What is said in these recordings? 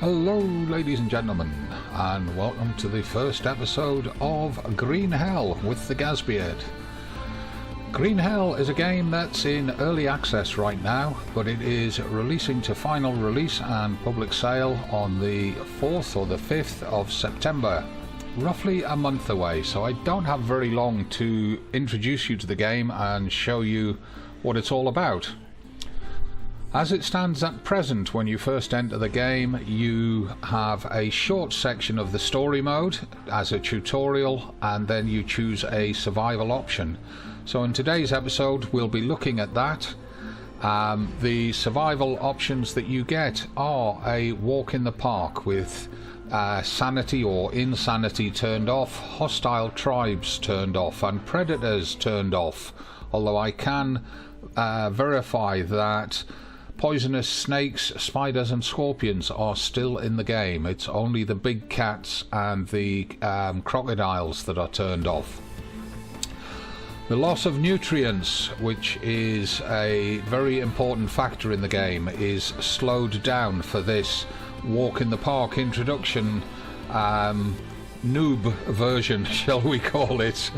Hello ladies and gentlemen, and welcome to the first episode of Green Hell with the Gazbeard. Green Hell is a game that's in early access right now, but it is releasing to final release and public sale on the 4th or the 5th of September, roughly a month away, so I don't have very long to introduce you to the game and show you what it's all about. As it stands at present, when you first enter the game, you have a short section of the story mode as a tutorial, and then you choose a survival option. So in today's episode we'll be looking at that. The survival options that you get are a walk in the park with sanity or insanity turned off, hostile tribes turned off, and predators turned off, although I can verify that poisonous snakes, spiders and scorpions are still in the game. It's only the big cats and the crocodiles that are turned off. The loss of nutrients, which is a very important factor in the game, is slowed down for this walk in the park introduction noob version, shall we call it.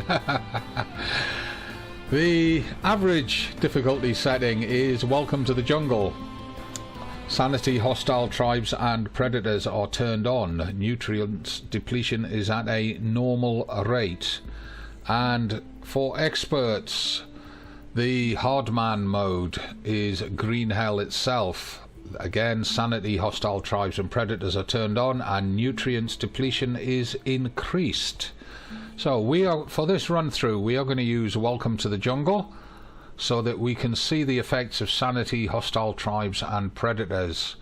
The average difficulty setting is Welcome to the Jungle. Sanity, hostile tribes and predators are turned on. Nutrients depletion is at a normal rate. And for experts, the hardman mode is Green Hell itself. Again, sanity, hostile tribes and predators are turned on, and nutrients depletion is increased. So for this run through we are going to use Welcome to the Jungle so that we can see the effects of sanity, hostile tribes and predators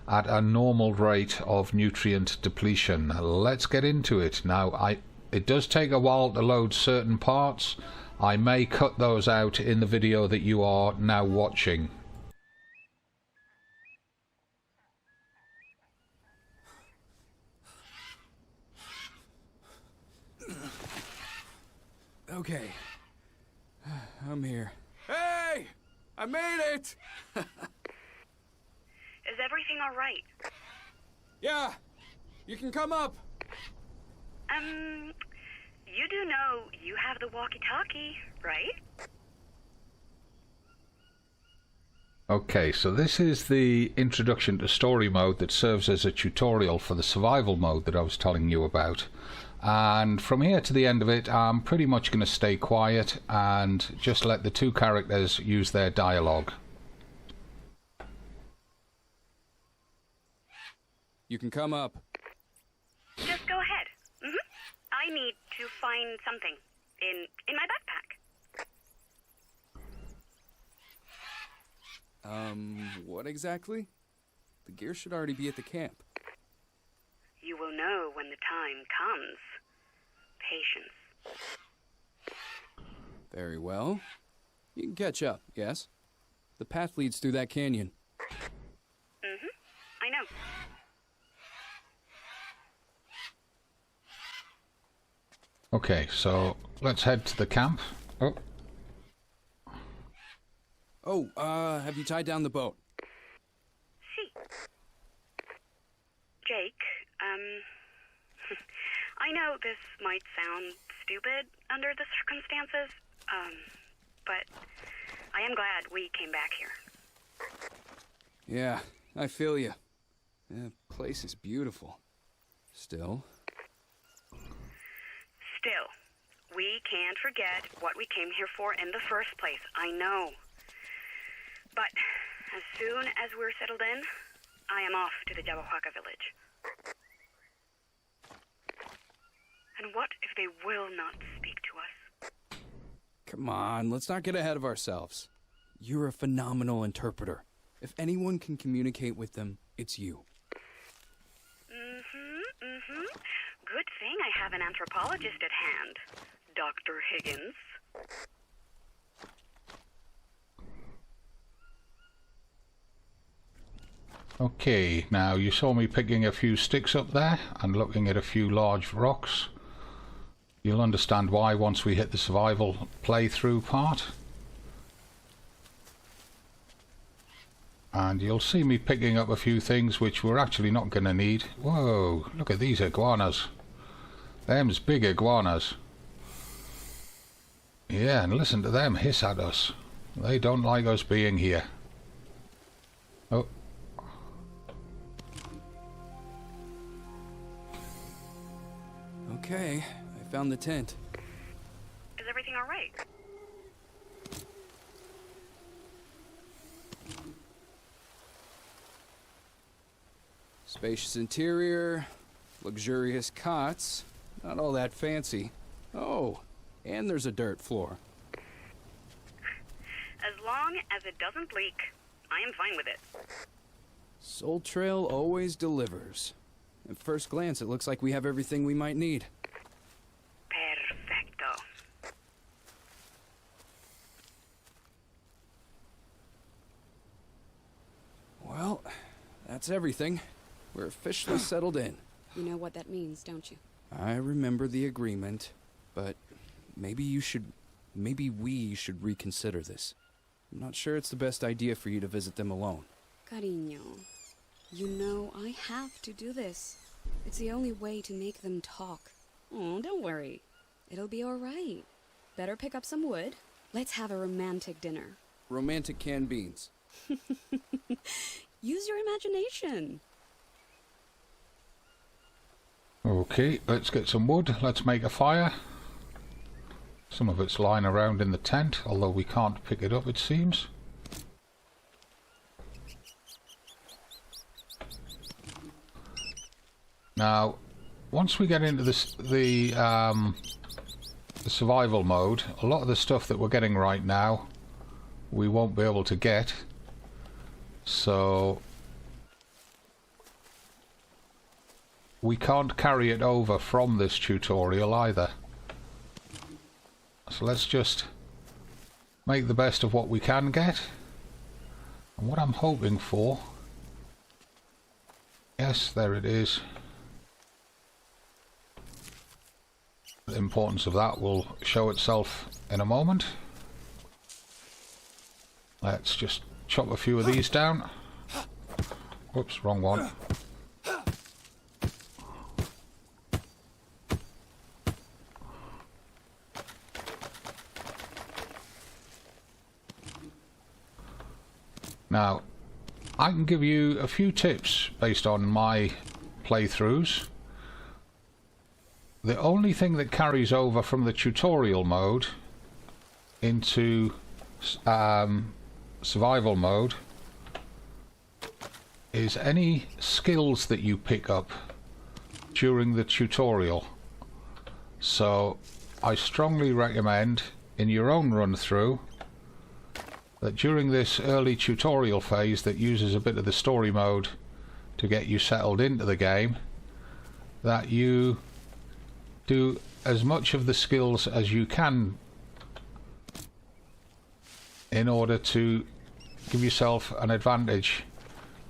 at a normal rate of nutrient depletion. Let's get into it. Now it does take a while to load certain parts. I may cut those out in the video that you are now watching. Okay, I'm here. Hey! I made it! Is everything all right? Yeah, you can come up. You do know you have the walkie-talkie, right? Okay, so this is the introduction to story mode that serves as a tutorial for the survival mode that I was telling you about. And from here to the end of it, I'm pretty much going to stay quiet and just let the two characters use their dialogue. You can come up. Just go ahead. I need to find something in my backpack. What exactly? The gear should already be at the camp. You will know when the time comes. Patience. Very well. You can catch up, yes? The path leads through that canyon. I know. Okay, so let's head to the camp. Have you tied down the boat? See. Jake, I know this might sound stupid under the circumstances, but I am glad we came back here. Yeah, I feel you. The place is beautiful. Still, we can't forget what we came here for in the first place, I know. But as soon as we're settled in, I am off to the Jawahaka village. And what if they will not speak to us? come on, let's not get ahead of ourselves. You're a phenomenal interpreter. If anyone can communicate with them, it's you. Good thing I have an anthropologist at hand, Dr. Higgins. Okay, now you saw me picking a few sticks up there and looking at a few large rocks. You'll understand why once we hit the survival playthrough part. And you'll see me picking up a few things which we're actually not going to need. Whoa, look at these iguanas. Them's big iguanas. Yeah, and listen to them hiss at us. They don't like us being here. Oh. Okay, I found the tent. Is everything all right? Spacious interior, luxurious cots, not all that fancy. Oh, and there's a dirt floor. As long as it doesn't leak, I am fine with it. Soul Trail always delivers. At first glance, it looks like we have everything we might need. Perfecto. Well, that's everything. We're officially settled in. You know what that means, don't you? I remember the agreement, but maybe we should reconsider this. I'm not sure it's the best idea for you to visit them alone. Cariño, you know I have to do this. It's the only way to make them talk. Oh, don't worry. It'll be all right. Better pick up some wood. Let's have a romantic dinner. Romantic canned beans. Use your imagination. Okay, let's get some wood. Let's make a fire. Some of it's lying around in the tent, although we can't pick it up, it seems. Now, once we get into the survival mode, a lot of the stuff that we're getting right now, we won't be able to get. So we can't carry it over from this tutorial either. So let's just make the best of what we can get. And what I'm hoping for... Yes, there it is. The importance of that will show itself in a moment. Let's just chop a few of these down. Whoops, wrong one. Now, I can give you a few tips based on my playthroughs. The only thing that carries over from the tutorial mode into survival mode is any skills that you pick up during the tutorial. So I strongly recommend in your own run through that during this early tutorial phase that uses a bit of the story mode to get you settled into the game, that you do as much of the skills as you can in order to give yourself an advantage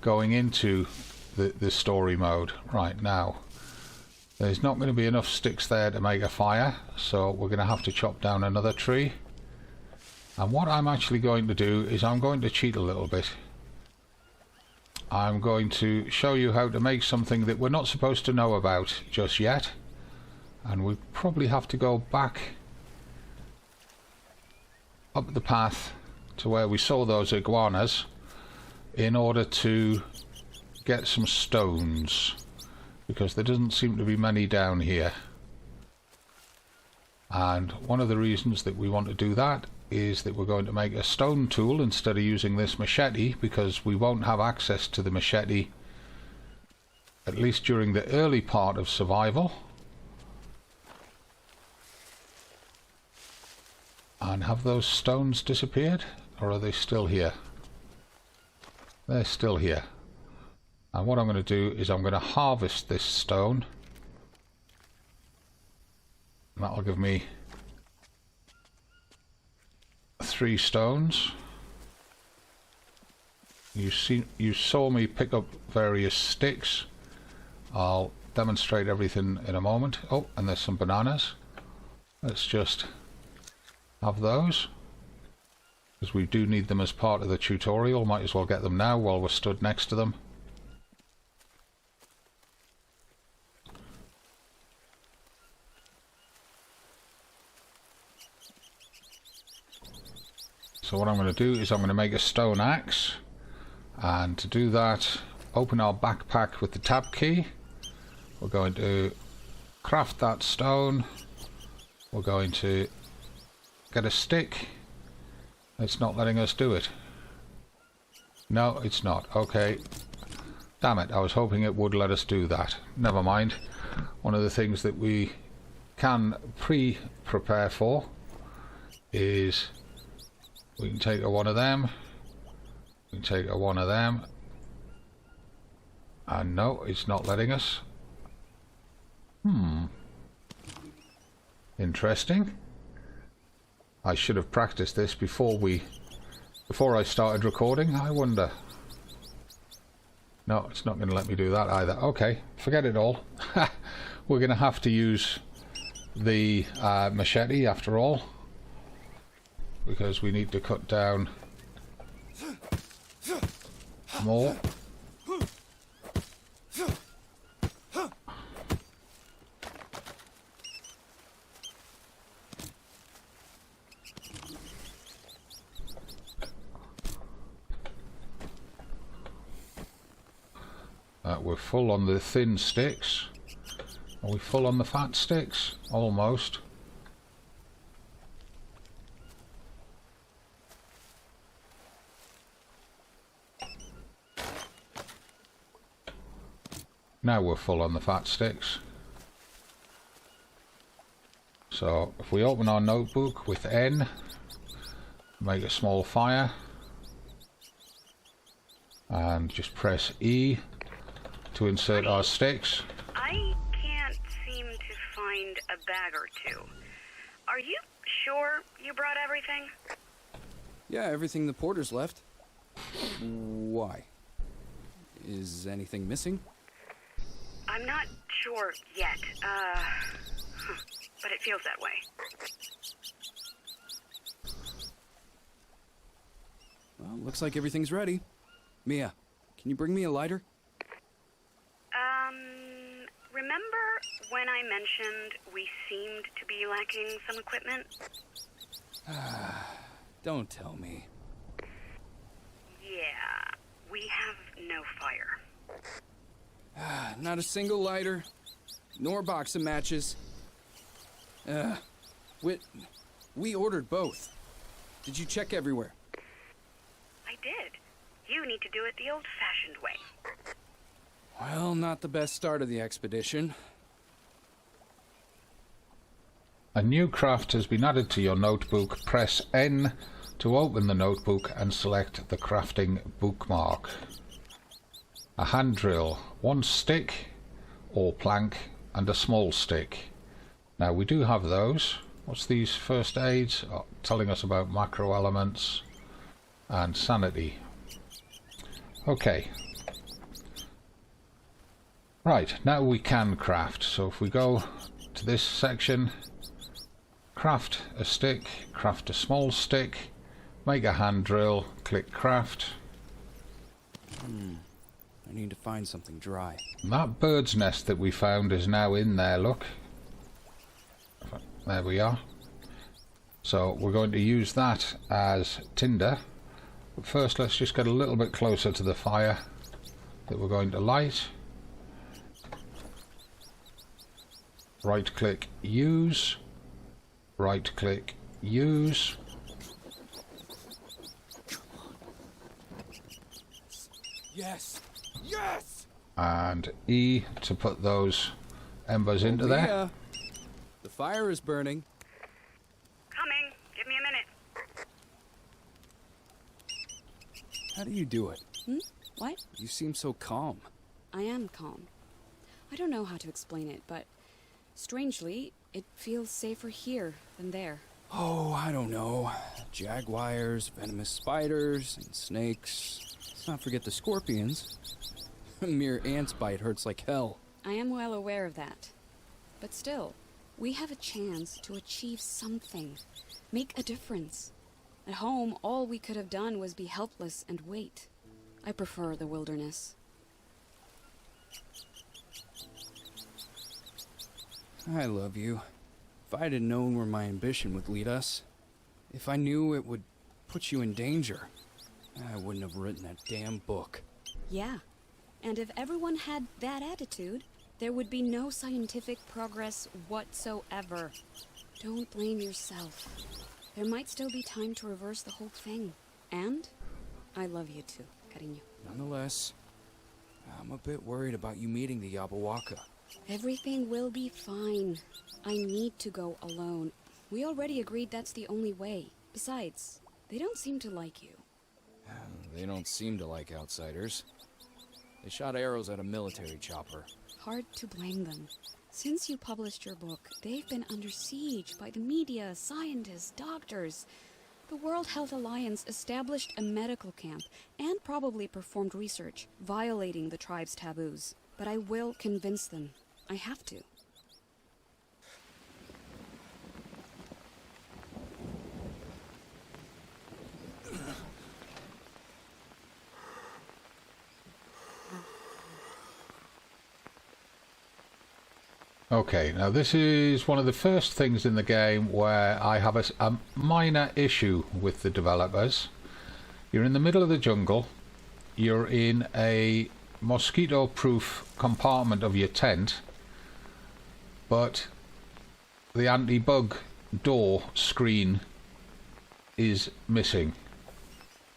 going into the story mode. Right, now there's not going to be enough sticks there to make a fire, so we're going to have to chop down another tree. And what I'm actually going to do is I'm going to cheat a little bit. I'm going to show you how to make something that we're not supposed to know about just yet. And we probably have to go back up the path to where we saw those iguanas in order to get some stones, because there doesn't seem to be many down here. And one of the reasons that we want to do that is that we're going to make a stone tool instead of using this machete, because we won't have access to the machete, at least during the early part of survival. And have those stones disappeared, or are they still here? They're still here. And what I'm going to do is I'm going to harvest this stone. And that'll give me 3 stones. You saw me pick up various sticks. I'll demonstrate everything in a moment. Oh, and there's some bananas. Let's just have those. Because we do need them as part of the tutorial. Might as well get them now while we're stood next to them. So what I'm going to do is I'm going to make a stone axe, and to do that, open our backpack with the tab key. We're going to craft that stone. We're going to get a stick. It's not letting us do it. No, it's not. Okay. Damn it, I was hoping it would let us do that. Never mind. One of the things that we can prepare for is we can take one of them. We can take one of them. And no, it's not letting us. Interesting. I should have practiced this before I started recording. I wonder. No, it's not going to let me do that either. Okay, forget it all. We're going to have to use the machete after all, because we need to cut down more. We're full on the thin sticks. Are we full on the fat sticks? Almost. Now we're full on the fat sticks. So if we open our notebook with N, make a small fire, and just press E to insert our sticks. I can't seem to find a bag or two. Are you sure you brought everything? Yeah, everything the porters left. Why? Is anything missing? I'm not sure yet. But it feels that way. Well, looks like everything's ready. Mia, can you bring me a lighter? Remember when I mentioned we seemed to be lacking some equipment? Don't tell me. Yeah, we have no fire. Not a single lighter, nor box of matches. We ordered both. Did you check everywhere? I did. You need to do it the old-fashioned way. Well, not the best start of the expedition. A new craft has been added to your notebook. Press N to open the notebook and select the crafting bookmark. A hand drill, one stick or plank, and a small stick. Now we do have those. What's these first aids? Oh, telling us about macro elements and sanity. Okay. Right, now we can craft. So if we go to this section, craft a stick, craft a small stick, make a hand drill, click craft. I need to find something dry. And that bird's nest that we found is now in there, look. There we are. So we're going to use that as tinder. But first let's just get a little bit closer to the fire that we're going to light. Right click, use. Right click, use. Yes! Yes! And E to put those embers into there. Yeah. The fire is burning. Coming. Give me a minute. How do you do it? What? You seem so calm. I am calm. I don't know how to explain it, but strangely, it feels safer here than there. Oh, I don't know. Jaguars, venomous spiders, and snakes. Let's not forget the scorpions. A mere ant's bite hurts like hell. I am well aware of that. But still, we have a chance to achieve something. Make a difference. At home, all we could have done was be helpless and wait. I prefer the wilderness. I love you. If I'd have known where my ambition would lead us, if I knew it would put you in danger, I wouldn't have written that damn book. Yeah. And if everyone had that attitude, there would be no scientific progress whatsoever. Don't blame yourself. There might still be time to reverse the whole thing. And I love you too, Cariño. Nonetheless, I'm a bit worried about you meeting the Yabawaka. Everything will be fine. I need to go alone. We already agreed that's the only way. Besides, they don't seem to like you. They don't seem to like outsiders. They shot arrows at a military chopper. Hard to blame them. Since you published your book, they've been under siege by the media, scientists, doctors. The World Health Alliance established a medical camp and probably performed research, violating the tribe's taboos. But I will convince them. I have to. Okay, now this is one of the first things in the game where I have a minor issue with the developers. You're in the middle of the jungle. You're in a mosquito-proof compartment of your tent, but the anti-bug door screen is missing.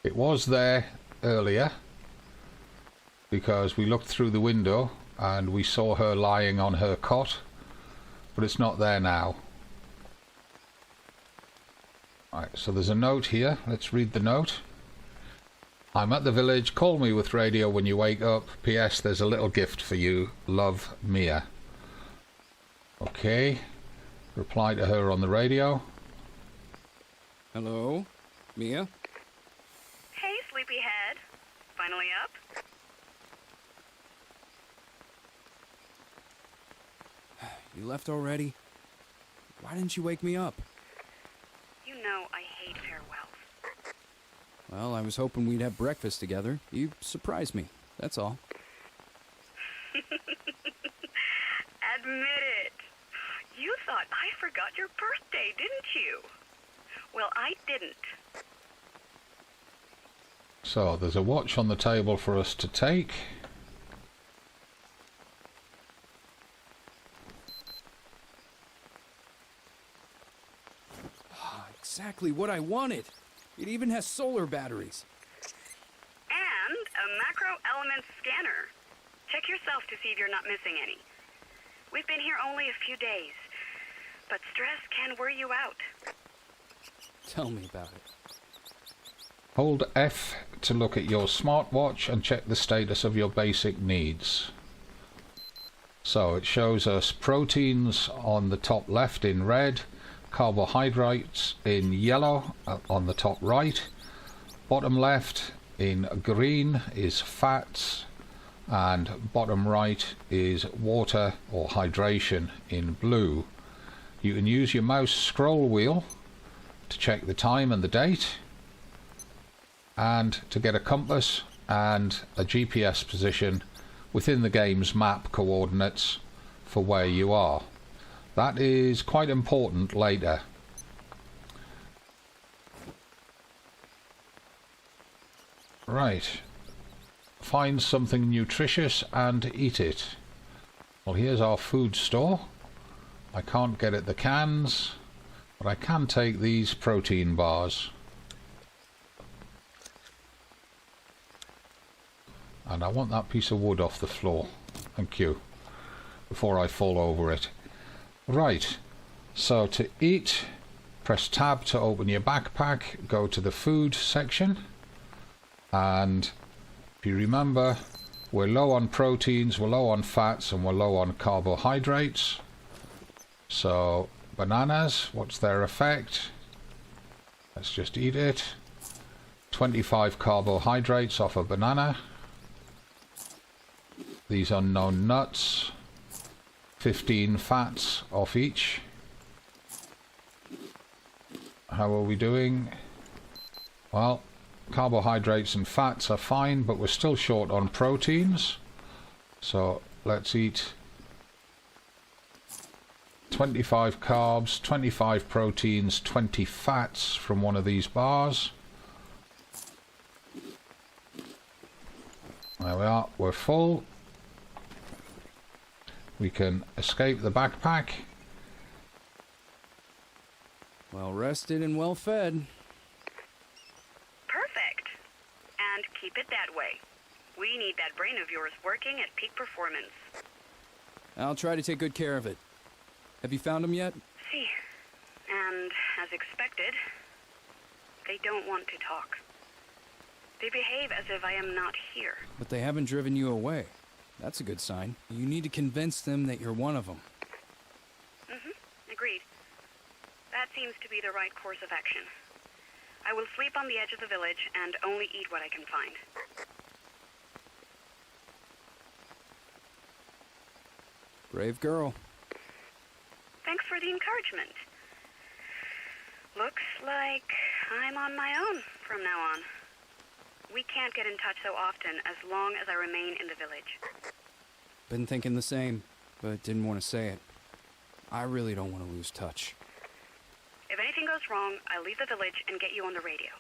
It was there earlier because we looked through the window and we saw her lying on her cot, but it's not there now. Right, so there's a note here. Let's read the note. I'm at the village. Call me with radio when you wake up. P.S. There's a little gift for you. Love, Mia. Okay. Reply to her on the radio. Hello? Mia? Hey, sleepyhead. Finally up? You left already? Why didn't you wake me up? You know I hate farewells. Well, I was hoping we'd have breakfast together. You surprised me, that's all. Admit it. You thought I forgot your birthday, didn't you? Well, I didn't. So there's a watch on the table for us to take. Exactly what I wanted. It even has solar batteries. And a macro element scanner. Check yourself to see if you're not missing any. We've been here only a few days, but stress can wear you out. Tell me about it. Hold F to look at your smartwatch and check the status of your basic needs. So it shows us proteins on the top left in red, carbohydrates in yellow on the top right, bottom left in green is fats, and bottom right is water or hydration in blue. You can use your mouse scroll wheel to check the time and the date, and to get a compass and a GPS position within the game's map coordinates for where you are. That is quite important later. Right. Find something nutritious and eat it. Well, here's our food store. I can't get at the cans, but I can take these protein bars. And I want that piece of wood off the floor. Thank you. Before I fall over it. Right, so to eat, press tab to open your backpack, go to the food section, and if you remember, we're low on proteins, we're low on fats, and we're low on carbohydrates. So bananas, what's their effect? Let's just eat it. 25 carbohydrates off a banana. These unknown nuts. 15 fats off each. How are we doing? Well, carbohydrates and fats are fine, but we're still short on proteins. So let's eat 25 carbs, 25 proteins, 20 fats from one of these bars. There we are, we're full. We can escape the backpack. Well rested and well fed. Perfect. And keep it that way. We need that brain of yours working at peak performance. I'll try to take good care of it. Have you found them yet? See, and as expected, they don't want to talk. They behave as if I am not here. But they haven't driven you away. That's a good sign. You need to convince them that you're one of them. Agreed. That seems to be the right course of action. I will sleep on the edge of the village and only eat what I can find. Brave girl. Thanks for the encouragement. Looks like I'm on my own from now on. We can't get in touch so often as long as I remain in the village. Been thinking the same, but didn't want to say it. I really don't want to lose touch. If anything goes wrong, I'll leave the village and get you on the radio.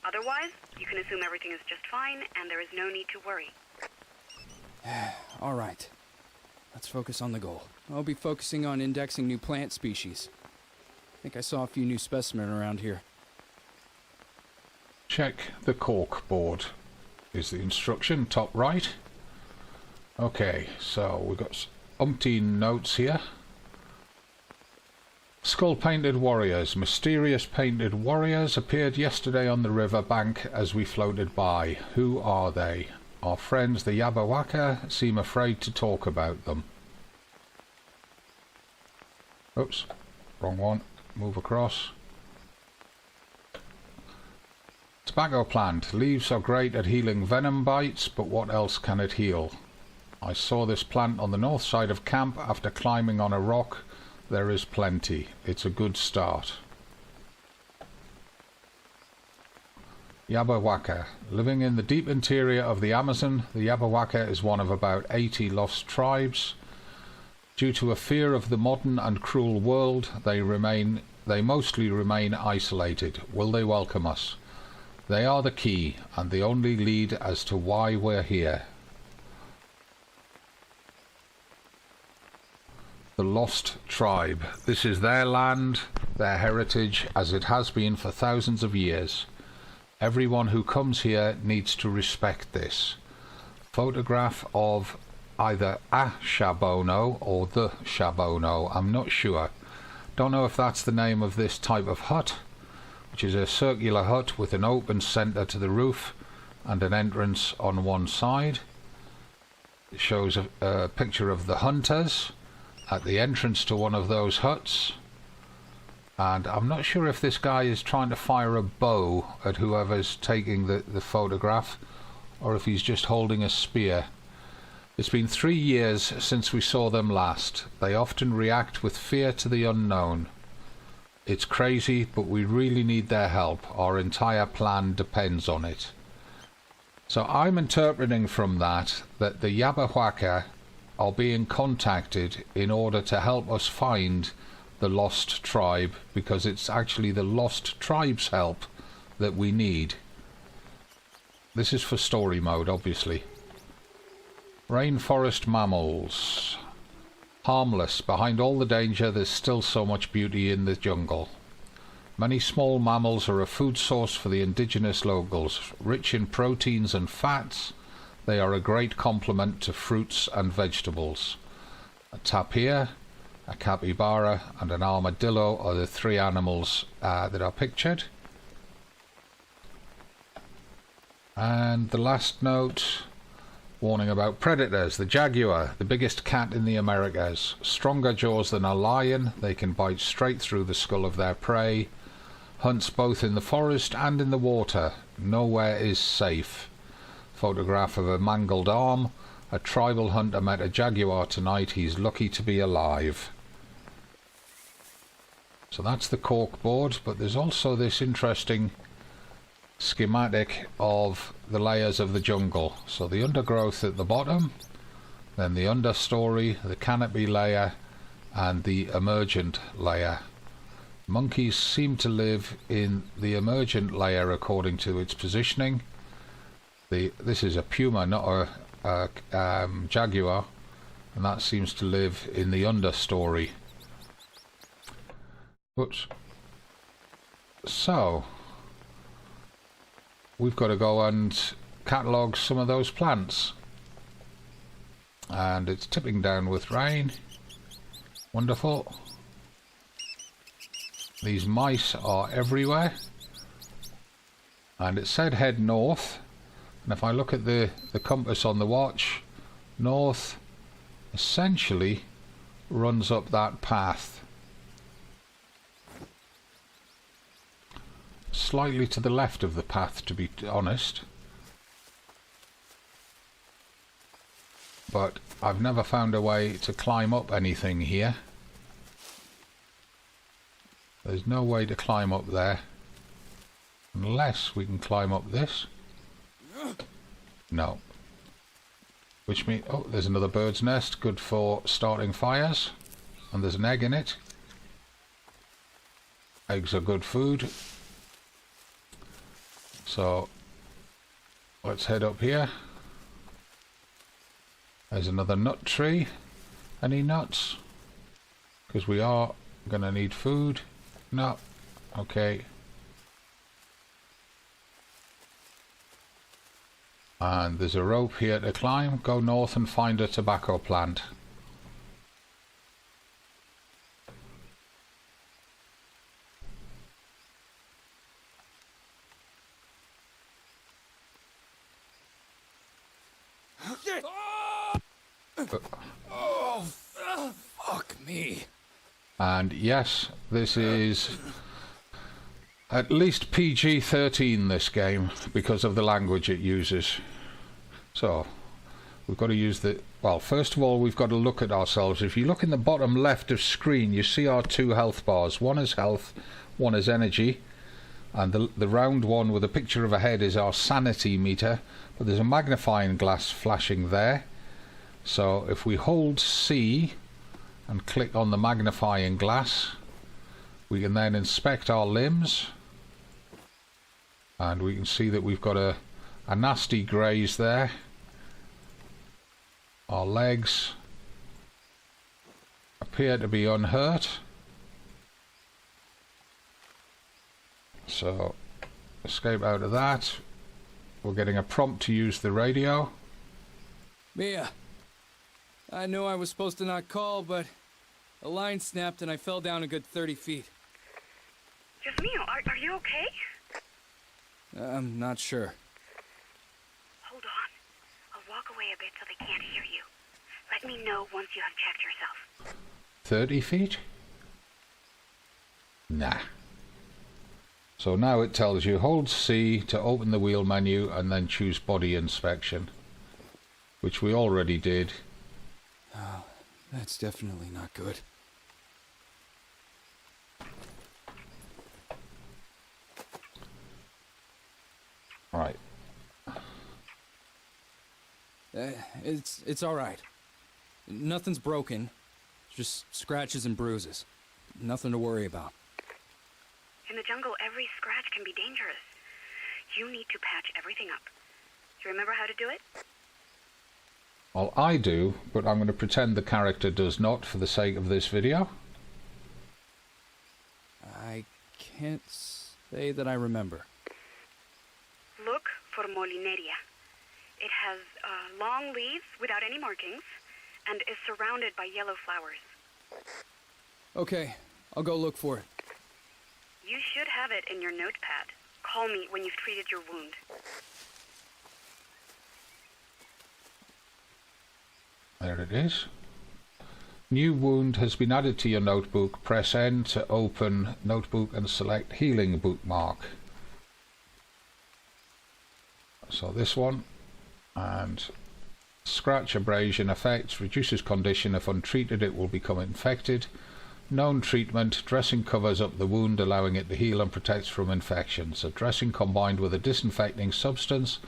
Otherwise, you can assume everything is just fine and there is no need to worry. All right. Let's focus on the goal. I'll be focusing on indexing new plant species. I think I saw a few new specimens around here. Check the cork board is the instruction, top right. Okay, so we've got umpteen notes here. Skull-painted warriors. Mysterious painted warriors appeared yesterday on the river bank as we floated by. Who are they? Our friends the Yabawaka seem afraid to talk about them. Oops, wrong one. Move across. Tobacco plant. Leaves are great at healing venom bites, but what else can it heal? I saw this plant on the north side of camp after climbing on a rock. There is plenty. It's a good start. Yabawaka. Living in the deep interior of the Amazon, the Yabawaka is one of about 80 lost tribes. Due to a fear of the modern and cruel world, they mostly remain isolated. Will they welcome us? They are the key and the only lead as to why we're here. The Lost Tribe. This is their land, their heritage, as it has been for thousands of years. Everyone who comes here needs to respect this. Photograph of either a Shabono or the Shabono. I'm not sure. Don't know if that's the name of this type of hut, which is a circular hut with an open centre to the roof and an entrance on one side. It shows a picture of the hunters at the entrance to one of those huts, and I'm not sure if this guy is trying to fire a bow at whoever's taking the photograph or if he's just holding a spear. It's been 3 years since we saw them last. They often react with fear to the unknown. It's crazy, but we really need their help. Our entire plan depends on it. So I'm interpreting from that the Yabawaka are being contacted in order to help us find the lost tribe, because it's actually the lost tribe's help that we need. This is for story mode, obviously. Rainforest mammals. Harmless. Behind all the danger, there's still so much beauty in the jungle. Many small mammals are a food source for the indigenous locals. Rich in proteins and fats, they are a great complement to fruits and vegetables. A tapir, a capybara and an armadillo are the three animals that are pictured. And the last note, warning about predators. The jaguar, the biggest cat in the Americas. Stronger jaws than a lion, they can bite straight through the skull of their prey. Hunts both in the forest and in the water. Nowhere is safe. Photograph of a mangled arm. A tribal hunter met a jaguar tonight. He's lucky to be alive. So that's the cork board, but there's also this interesting schematic of the layers of the jungle. So the undergrowth at the bottom, then the understory, the canopy layer, and the emergent layer. Monkeys seem to live in the emergent layer according to its positioning. This is a puma, not a jaguar, and that seems to live in the understory. Oops. So we've got to go and catalogue some of those plants, and it's tipping down with rain. Wonderful. These mice are everywhere, and it said head north, and if I look at the compass on the watch, north essentially runs up that path. Slightly to the left of the path, to be honest, but I've never found a way to climb up anything here. There's no way to climb up there unless we can climb up this. No. Which means, oh, there's another bird's nest, good for starting fires, and there's an egg in it. Eggs are good food. So let's head up here. There's another nut tree. Any nuts? Because we are going to need food. No. Okay. And there's a rope here to climb. Go north and find a tobacco plant. Oh, fuck me. And yes, this is at least PG-13, this game, because of the language it uses. So we've got to use the, well, first of all we've got to look at ourselves. If you look in the bottom left of screen, you see our two health bars. One is health, one is energy, and the round one with a picture of a head is our sanity meter, but there's a magnifying glass flashing there. So if we hold C and click on the magnifying glass, we can then inspect our limbs, and we can see that we've got a nasty graze there. Our legs appear to be unhurt, so escape out of that. We're getting a prompt to use the radio. Mia, I know I was supposed to not call, but a line snapped and I fell down a good 30 feet. Just Mio, are you okay? I'm not sure. Hold on. I'll walk away a bit so they can't hear you. Let me know once you have checked yourself. 30 feet? Nah. So now it tells you hold C to open the wheel menu and then choose body inspection, which we already did. Oh, that's definitely not good. Right. It's all right. Nothing's broken. Just scratches and bruises. Nothing to worry about. In the jungle, every scratch can be dangerous. You need to patch everything up. Do you remember how to do it? Well, I do, but I'm going to pretend the character does not for the sake of this video. I can't say that I remember. Look for Molineria. It has long leaves without any markings and is surrounded by yellow flowers. Okay, I'll go look for it. You should have it in your notepad. Call me when you've treated your wound. There it is. New wound has been added to your notebook. Press N to open notebook and select healing bookmark. So this one, and scratch abrasion effects, reduces condition. If untreated it will become infected. Known treatment. Dressing covers up the wound, allowing it to heal and protects from infections. A dressing combined with a disinfecting substance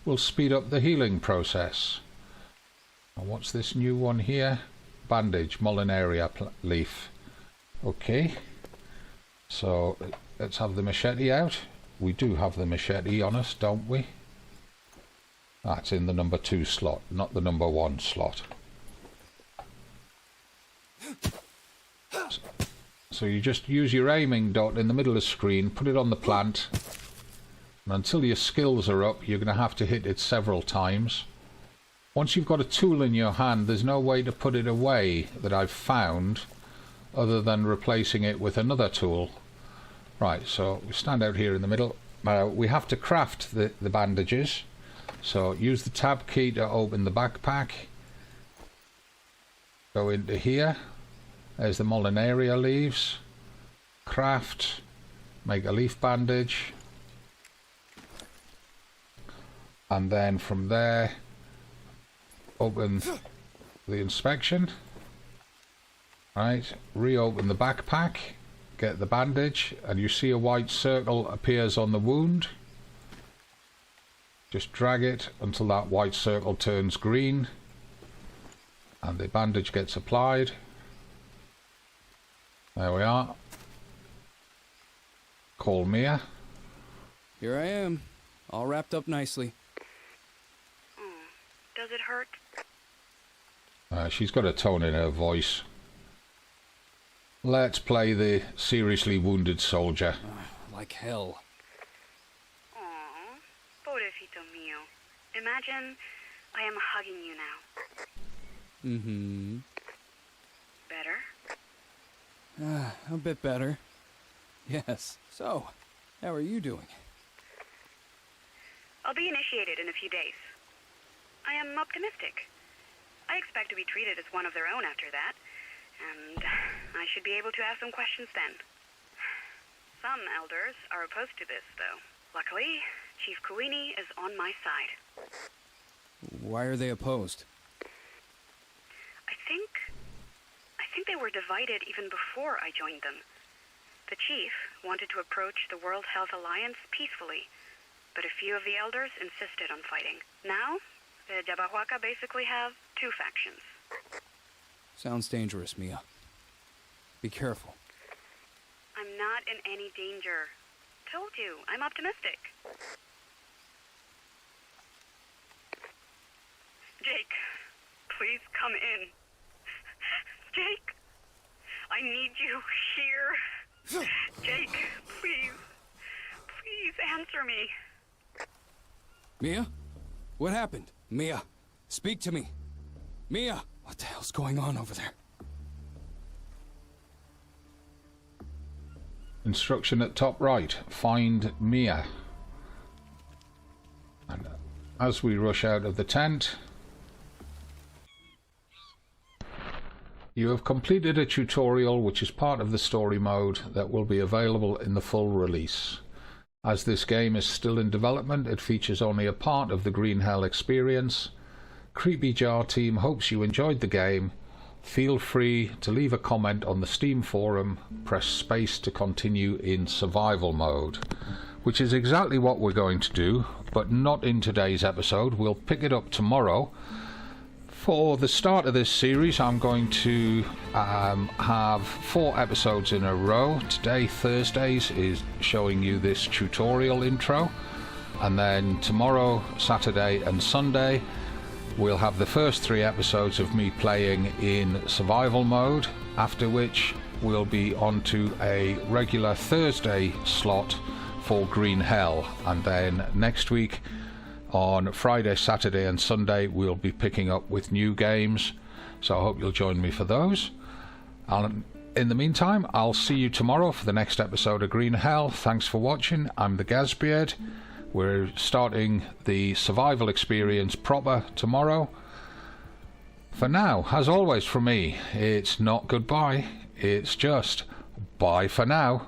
will speed up the healing process. And what's this new one here? Bandage, Molinaria leaf. Okay. So let's have the machete out. We do have the machete on us, don't we? That's in the number 2 slot, not the number 1 slot. So you just use your aiming dot in the middle of the screen, put it on the plant, and until your skills are up, you're going to have to hit it several times. Once you've got a tool in your hand, there's no way to put it away that I've found, other than replacing it with another tool. Right, so we stand out here in the middle. We have to craft the bandages. So use the tab key to open the backpack. Go into here. There's the Molinaria leaves. Craft. Make a leaf bandage. And then from there, open the inspection. Right, reopen the backpack. Get the bandage, and you see a white circle appears on the wound. Just drag it until that white circle turns green, and the bandage gets applied. There we are. Call Mia. Here I am, all wrapped up nicely. Does it hurt? She's got a tone in her voice. Let's play the seriously wounded soldier. Like hell. Aww, pobrecito mío. Imagine I am hugging you now. Mm-hmm. Better? A bit better. Yes. So, how are you doing? I'll be initiated in a few days. I am optimistic. I expect to be treated as one of their own after that, and I should be able to ask some questions then. Some elders are opposed to this, though. Luckily, Chief Kuini is on my side. Why are they opposed? I think they were divided even before I joined them. The chief wanted to approach the World Health Alliance peacefully, but a few of the elders insisted on fighting. Now, the Yabahuaca basically have 2 factions. Sounds dangerous, Mia. Be careful. I'm not in any danger. Told you, I'm optimistic. Jake, please come in. Jake, I need you here. Jake, please. Please answer me. Mia? What happened? Mia, speak to me. Mia! What the hell's going on over there? Instruction at top right. Find Mia. And as we rush out of the tent, you have completed a tutorial which is part of the story mode that will be available in the full release. As this game is still in development, it features only a part of the Green Hell experience. Creepy Jar team hopes you enjoyed the game. Feel free to leave a comment on the Steam forum. Press space to continue in survival mode, which is exactly what we're going to do, but not in today's episode. We'll pick it up tomorrow. For the start of this series, I'm going to have 4 episodes in a row. Today, Thursdays, is showing you this tutorial intro, and then tomorrow, Saturday and Sunday, we'll have the first 3 episodes of me playing in survival mode, after which we'll be on to a regular Thursday slot for Green Hell, and then next week on Friday, Saturday and Sunday we'll be picking up with new games, so I hope you'll join me for those. And in the meantime, I'll see you tomorrow for the next episode of Green Hell. Thanks for watching. I'm the Gazbeard. We're starting the survival experience proper tomorrow. For now, as always from me, it's not goodbye, it's just bye for now.